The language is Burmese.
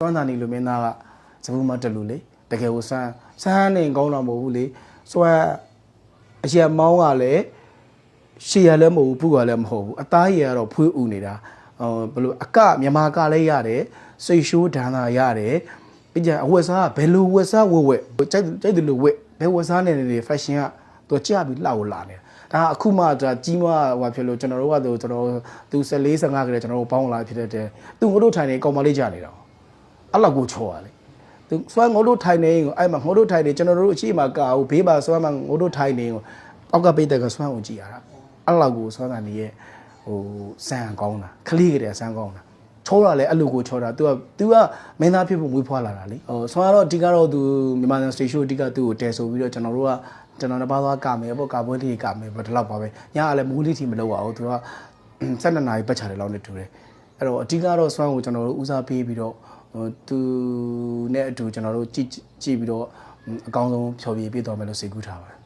စွမ်းသာနေလို့မင်းသားကစပူးမတက်လို့လေတကယ်ကိုစမ်းနေကောင်းတော့မဟုတ်ဘူးလေစွမ်းအရက်မောင်းကလည်းရှည်ရလည်းမဟုတ်ဘူးဖူးကလည်းမဟုတ်ဘူးအသားရည်ကတော့ဖွေးဥနေတာဘယ်လိုမြန်မာကလည်းရတယ်စိတ်ရှိုးဒဏ္ဍာရတယ်ပြီးကြအဝတ်စားကဘယ်လိုဝတ်စားဝတ်ကြိုက်တယ်လို့ဝတ်ဘယ်ဝတ်စားနေနေ fashion ကသူကြပြီးလှကိုလာနေတာဒါအခုမှဒါကြီးမဟိုဖြစ်လို့ကျွန်တော်တို့ကသူ14 15ကလေးကျွန်တော်တို့ပေါင်းလာဖြစ်တဲ့သူငို့တို့ထိုင်နေကောင်မလေးကြနေတာအဲ့လောက်ကိုချော်ရလေသူစွမ်းငို့တို့ထိုင်နေကိုအဲ့မှာငို့တို့ထိုင်နေကျွန်တော်တို့အရှိမကအောင်ဘေးပါစွမ်းမှာငို့တို့ထိုင်နေကိုအောက်ကပိတ်တဲ့ကစွမ်းကိုကြည့်ရတာအဲ့လောက်ကိုစွမ်းတာနေရဲ့ဟိုစံကောင်းတာခလေးကလေးစံကောင်းတာချောတာလေအဲ့လိုကိုချောတာ तू ကမင်းသားဖြစ်ဖို့မွေးဖွားလာတာလေဟိုဆွမ်းကတော့အဓိကတော့သူမြန်မာနိုင်ငံစတေရှိုးအဓိကသူ့ကိုတဲဆိုပြီးတော့ကျွန်တော်တစ်ပါးသွားကမယ်ပေါ့ကာပွဲလေးကမယ်ပေါ့ဒီလောက်ပါပဲညကလည်းမိုးလေးထီမလောက်အောင်သူက12နာရီပတ်ချတယ်လောက်နဲ့တူတယ်အဲ့တော့အဓိကတော့ဆွမ်းကိုကျွန်တော်တို့ဦးစားပေးပြီးတော့သူနဲ့အတူကျွန်တော်တို့ကြည့်ပြီးတော့အကောင်းဆုံးဖြော်ပြပြသွားမယ်လို့စိတ်ကူးထားပါတယ်